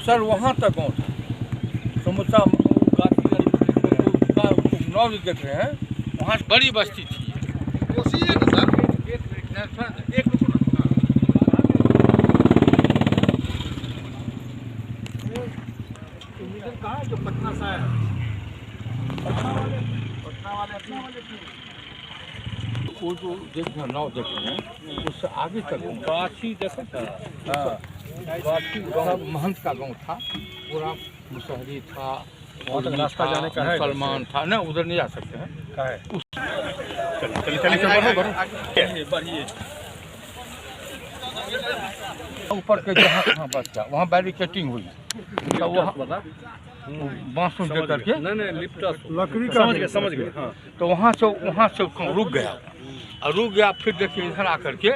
Sir वहाँ तक गाँव था समोसा नाव देख रहे हैं, वहाँ बड़ी बस्ती थी। कहाँ जो पटना से आया पटना वाले वो जो देख रहे हैं नाव देख रहे हैं, उससे आगे तक गाछी देखा था। हाँ, गाछी गाँव महंत का गाँव था, पूरा मुसहरी था, और रास्ता जाने का मुसलमान था ना, उधर नहीं जा सकते हैं। चलिए ऊपर के जहाँ कहाँ बच गया वहाँ बैरिकेटिंग हुई, तो वहाँ बांस दे करके लकड़ी का समझ गए। हाँ, तो वहाँ से रुक गया, और रुक गया। फिर देखिए इधर आकर के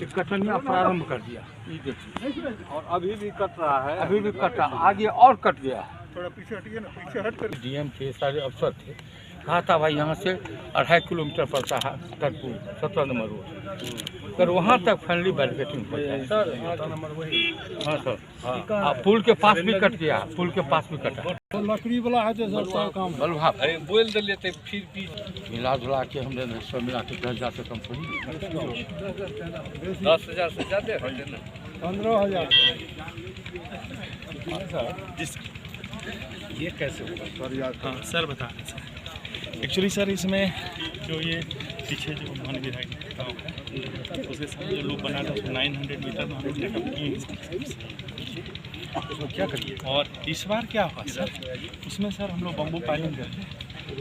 कटनिया प्रारंभ कर दिया, ये देखिए, और अभी भी कट रहा है, अभी भी कट रहा, आगे और कट गया। थोड़ा पीछे हटिए ना, पीछे हट कर। डीएम के सारे अफसर थे, कहा था भाई यहाँ से 2.5 किलोमीटर पड़ता है तरपुर 17 नंबर रोड, अगर वहाँ तक फाइनली बैरिकेटिंग हो जाए। हाँ सर, हाँ, पुल के पास भी कट गया, पुल के पास भी कटा। लकड़ी वाला है तो सब काम बलवा बोल दे लेते, फिर भी मिला जुला के हमने 100 मिला के 10,000 से कम थोड़ी, 10,000 से ज़्यादा हो जाए ना, 15,000। ये कैसे होगा सर यार? हाँ सर बता दें सर। एक्चुअली सर इसमें जो ये पीछे जो वन विधायक गाँव है उसके साथ जो लोग बना था 900 मीटर में हम टेकअप किए, उसमें क्या करिए। और इस बार क्या हुआ सर, उसमें सर हम लोग बम्बू पाइलिंग करके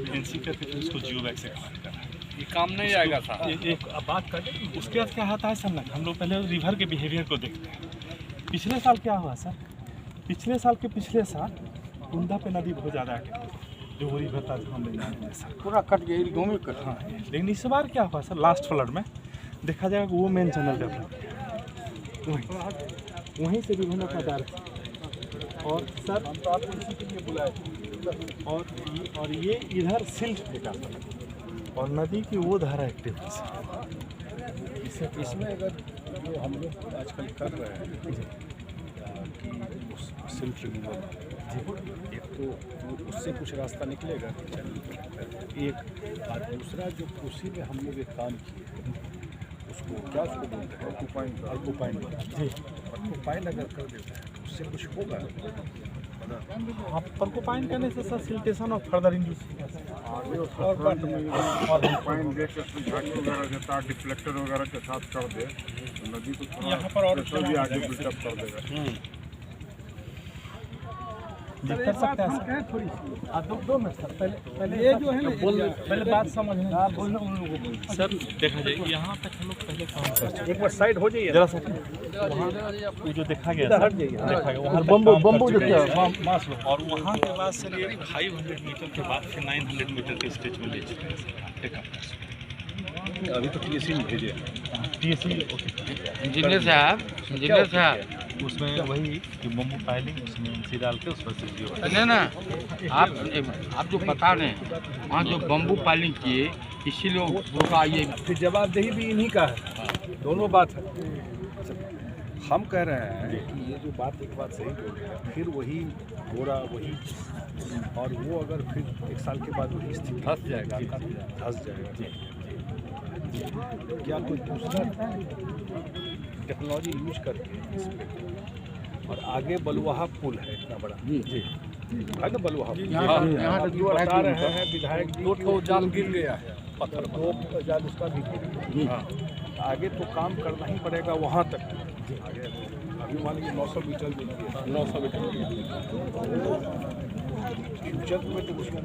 एजेंसी करके फिर उसको जियो बैग से कवर करा। ये काम नहीं आएगा था। एक बात कर, उसके बाद क्या होता है सर ना, हम लोग पहले रिवर के बिहेवियर को देखते हैं। पिछले साल क्या हुआ सर, पिछले साल कुंदा पे नदी बहुत ज़्यादा है, जो वो रिवर था हम नहीं जानते सर, पूरा कट गया, गाँव में कट। हाँ, लेकिन इस बार क्या हुआ सर, लास्ट फ्लड में देखा जाएगा वो मेन चैनल डेवलप वहीं से भी होना था। और सर हम तो आपको इसी के लिए बुलाए, और ये इधर सिल्ट फेंका और नदी की वो धारा एक्टिव है। इसमें अगर जो हम लोग आजकल कर रहे हैं कि सिल्ट रिमूवल, एक तो उससे कुछ रास्ता निकलेगा एक, और दूसरा जो कोसी में हम लोग एक काम किए उसको क्या उसको बोलते हैं, अल्कोपाइन अगर कर देते हैं तो उससे कुछ होगा। हाँ, परकोपाइन करने से सर सिल्टेशन और फर्दर इंड्यूस डिफ्लेक्टर वगैरह के साथ कर दे तो नदी को यहाँ पर और भी आगे बिल्डअप कर देगा। कर सकते हैं थोड़ी दो मिनट सर, पहले ये जो है ना पहले बात समझना सर। देखा जाए यहाँ तक हम लोग पहले काम कर, एक बार साइड हो जाइए जरा सा, वहाँ जो देखा गया देखा गया वहाँ बम्बू मास, और वहाँ के बाद सर ये 500 मीटर के बाद फिर 900 मीटर के स्टेज में ले चुके हैं। अभी तो TSC में भेजे, TSC इंजीनियर साहब उसमें वही बम्बू पाइलिंग उसमें एनसी डाल के उस पर से नहीं ना, आप जो बता रहे हैं वहाँ जो बम्बू पाइलिंग किए इसीलिए रोका, ये फिर जवाबदेही भी इन्हीं का है, दोनों बात है। हम कह रहे हैं कि ये जो बात एक बात सही बोल रहे हैं, फिर वही घोड़ा वही, और वो अगर फिर 1 साल के बाद वही स्थिति धस जाएगा। क्या कोई दूसरा टेक्नोलॉजी यूज करके इस पे, और आगे बलुआहा पुल है इतना बड़ा है ना, बलुआहा यहाँ बता रहे हैं विधायक जी 2 जाल गिर गया है, पत्थर 2 जाल उसका भी गिर गया। आगे तो काम करना ही पड़ेगा वहाँ तक आगे। अभी मान लीजिए 900 मीटर फ्यूचर में तो उसमें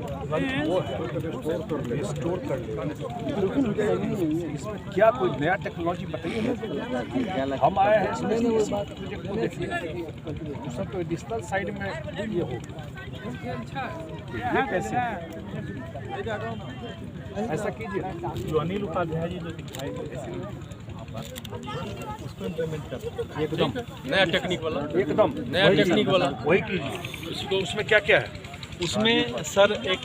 वो है स्टोर कर इसमें क्या कोई नया टेक्नोलॉजी बताइए। हम आए हैं इसमें प्रोजेक्ट को देखिए, दूसरा तो एडिशनल साइड में ये हो कैसे ऐसा कीजिए। जो अनिल उपाध्याय जी जो दिखाई दे उसको इम्प्लीमेंट कर एकदम नया टेक्निक वाला वही कीजिए। उसमें क्या क्या है उसमें सर एक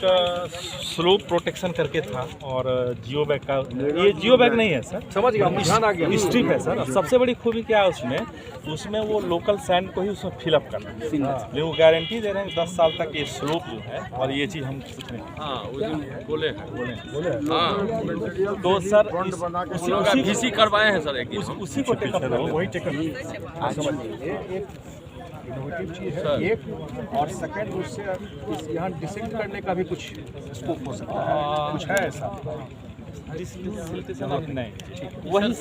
स्लोप प्रोटेक्शन करके था और जियो बैग का, ये जियो बैग नहीं है सर, समझ गया, स्ट्रिप है सर। सबसे बड़ी खूबी क्या है उसमें वो लोकल सैंड को ही उसमें फिलअप करना है, लेकिन वो गारंटी दे रहे हैं 10 साल तक ये स्लोप जो है, और ये चीज़ हम सोच रहे हैं। बोले तो सर उसी करवाए हैं सर, उसी को टेकअप करो, वही टेकअप इनोवेटिव चीज़ है एक, और सेकंड उससे यहाँ डिसेंट करने का भी कुछ स्कोप हो सकता है, कुछ है ऐसा नहीं, वही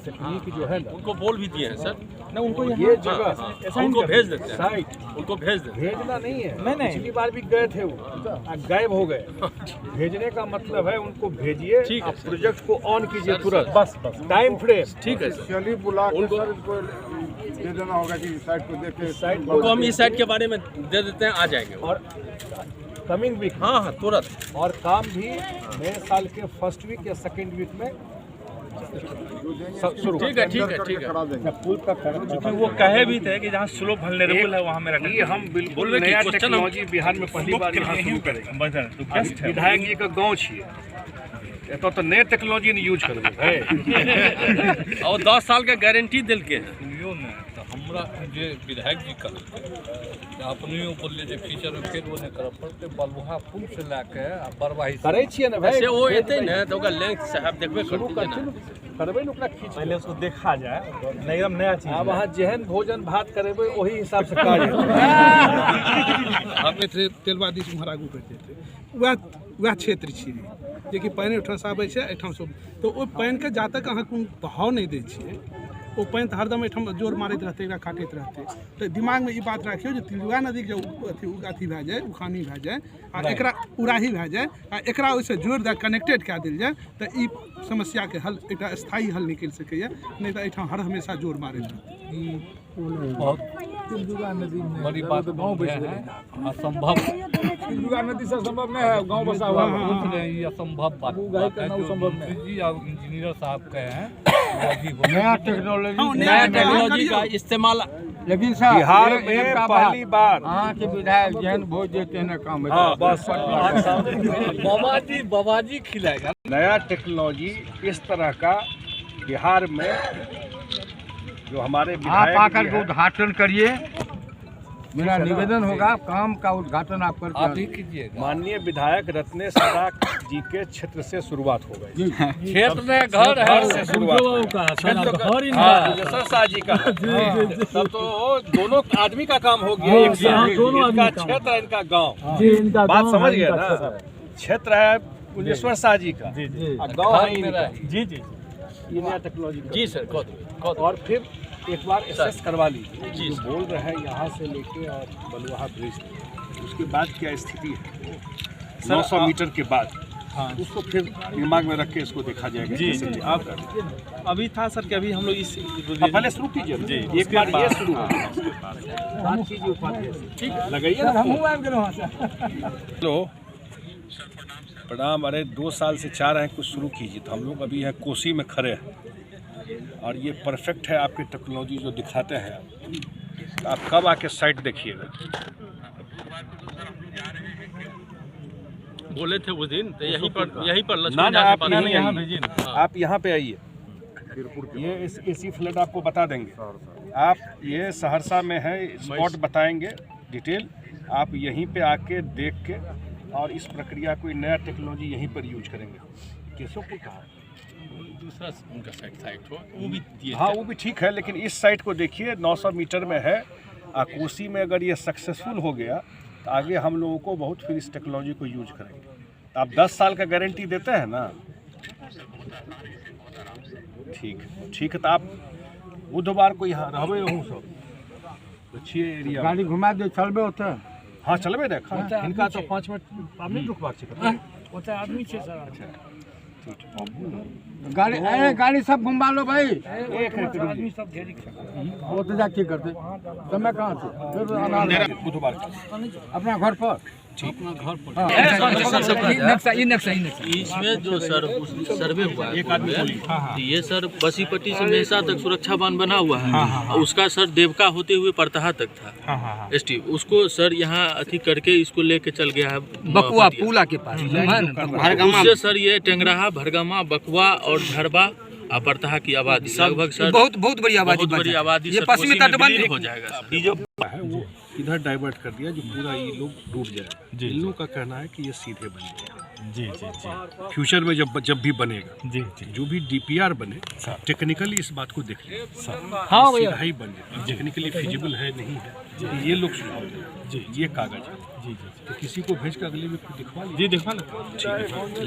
तकनीक जो है ना, उनको बोल भी दिए हैं सर, ना उनको ये जगह उनको भेज देते हैं, साइट उनको भेज देते हैं। भेजना नहीं है। नहीं। पिछली बार भी गए थे वो, गायब हो गए। भेजने का मतलब है उनको भेजिए, ठीक है आप प्रोजेक्ट को ऑन कीजिए तुरंत, बस टाइम फ्रेम। ठीक है सर, चलिए बुला के सर इनको दे देना होगा कि साइट को देख के साइट उनको हम इस साइड के बारे में दे देते हैं, आ जाएंगे वो। और कमिंग वीक, हाँ तुरंत। और काम भी नए साल के फर्स्ट वीक या सेकेंड वीक में शुरू। ठीक है, ठीक है, ठीक है। करा देंगे। पुल का क्योंकि वो कहे भी थे कि जहाँ स्लोप वल्नरेबल है वहाँ मेरा ये हम बिल्कुल नया टेक्नोलॉजी बिहार में पहली बार यहाँ शुरू करेंगे। विधायक जी का गाँव छिए, एतो तो नए टेक्नोलॉजी ने यूज करबे और 10 साल का गारंटी दिल के तो हमरा जे विधायक जी कहलकै अपने ऊपर ले जे फीचर में फेर वो नहीं करब पड़ते, बलुहा पुल से लाके आ बरवाही करे छिए ना भाई, से वो एते न तो ओकर लेंथ साहब देखबे करते ना, करबे न ओकरा खींच। पहले उसको देखा जाए, एकदम नया चीज अब वहाँ जेहन भोजन भात करेबे वही हिसाब से काज हमें तेलवादी से उम्हर आगू करते थे, वह क्षेत्र छियै जेकि पानि ओहिठाम से आबै छै, एहिठाम से तो ओ पानिके जा तक अहाँ कोनो बहाव नहि दै छियै, ओ पानि तऽ हरदम एहिठाम जोर मारैत रहतै, एकरा काटैत रहतै। तऽ दिमागमे ई बात राखियौ जे तिलुआ नदीके जे अथी भए जाए, उखानी भए जाए आ एकरा उड़ाही भए जाए आ एकरा ओहिसँ जोड़ि दए कनेक्टेड कए देल जाए तऽ ई समस्याके हल, एकटा स्थायी हल निकलि सकैए, नहीं तऽ एहिठाम हर हमेशा जोर मारैत रहतै। बड़ी बात गाँव है असंभव, तिलुआ नदी से संभव नहीं है, गांव बसा हुआ है। सोच रहे हैं ये असंभव बात है, जो मंत्री जी और इंजीनियर साहब कहे हैं नया टेक्नोलॉजी नया टेक्नोलॉजी का इस्तेमाल। लेकिन साहब बिहार एक में का पहली बार अहाँ के विधायक जहन भोज देते हैं ना काम है। हाँ बस बाबाजी खिलाएगा। नया टेक्नोलॉजी इस तरह का बिहार में जो हमारे आप विधायक आकर जी के हैं, उद्घाटन करिए, मेरा निवेदन होगा, काम का उद्घाटन आप आप ही करके कीजिएगा। माननीय विधायक रत्नेश सदा जी के क्षेत्र से शुरुआत हो गई। क्षेत्र में घर है, से शुरुआत हो गई। हाँ, जैसा शाह जी का तब तो दोनों आदमी का काम हो गया, एक साथ। इनका क्षेत्र है, इनका गांव, बात समझ गए ना। क्षेत्र है उल्लेश्वर शाह जी का, गाँव है इनका। जी ये नया टेक्नोलॉजी जी सर, और फिर एक बार एसेस करवा लीजिए जी, जो बोल रहे हैं यहाँ से लेके और बलुहा ब्रिज तक, उसके बाद क्या स्थिति है 900 मीटर के बाद, उसको फिर दिमाग में रख के इसको देखा जाएगा। जी कैसे जी आप कर दीजिए। अभी था सर कि अभी हम लोग इस पहले शुरू कीजिए जी, एक बार ये शुरू हो बात कीजिए उपाध्याय से, ठीक है, लगाइए ना। हेलो, प्रणाम। अरे 2 साल से चाह रहे हैं कुछ शुरू कीजिए, तो हम लोग अभी यहाँ कोसी में खड़े हैं और ये परफेक्ट है आपकी टेक्नोलॉजी जो दिखाते हैं। तो आप कब आके साइट देखिएगा? बोले थे वो दिन, तो यहीं पर ना लक्ष्मण ना, आप जी यहीं आइए, आप यहाँ पे आइए, ये इस एसी फ्लड आपको बता देंगे। आप ये सहरसा में है, स्पॉट बताएंगे डिटेल, आप यहीं पे आके देख के और इस प्रक्रिया को नया टेक्नोलॉजी यहीं पर यूज करेंगे। केशव को कहा दूसरा उनका साइट हो, वो भी दिए हाँ, वो भी ठीक है, लेकिन इस साइट को देखिए 900 मीटर में है। कोसी में अगर ये सक्सेसफुल हो गया तो आगे हम लोगों को बहुत फिर इस टेक्नोलॉजी को यूज करेंगे। आप 10 साल का गारंटी देते हैं ना? ठीक है, तो आप बुधवार को यहाँ रहबे हूँ सब अच्छी एरिया गाड़ी घुमा दे चलबे होते हैं। हाँ चलबे देखा इनका तो 5 मिनट आप नहीं रुकवा होता है आदमी छे सर। गाड़ी अरे गाड़ी सब घुमा लो भाई, एक आदमी सब घेरी वो तो जा की करते समय कहाँ से फिर बुधवार अपना घर पर इसमें जो सर सर्वे हुआ है तो ये सर बसीपट्टी से मेहसा तक सुरक्षा बांध बना हुआ है और उसका सर देवका होते हुए परतहा तक था एसटी उसको सर यहाँ अथी करके इसको लेके चल गया है बकुआ पुला के पास उससे सर ये टेंगराहा भरगमा बकुआ और झरबा परतहा की आबादी लगभग सर बहुत बड़ी आबादी ये पश्चिमी तटबंध हो जाएगा है वो इधर डाइवर्ट कर दिया जो पूरा ये लोग डूब जाए। इन लोगों का कहना है कि ये सीधे बन गया। जी जी जी फ्यूचर में जब भी बनेगा जी जी जो भी डीपीआर बने टेक्निकली इस बात को देख लें हाँ सीधा ही बन जाए टेक्निकली फिजिबल है नहीं है ये लोग सुझाव दें। ये कागज है जी जी तो किसी को भेज कर अगले व्यक्ति दिखवा लीजिए। जी दिखवा लेते हैं।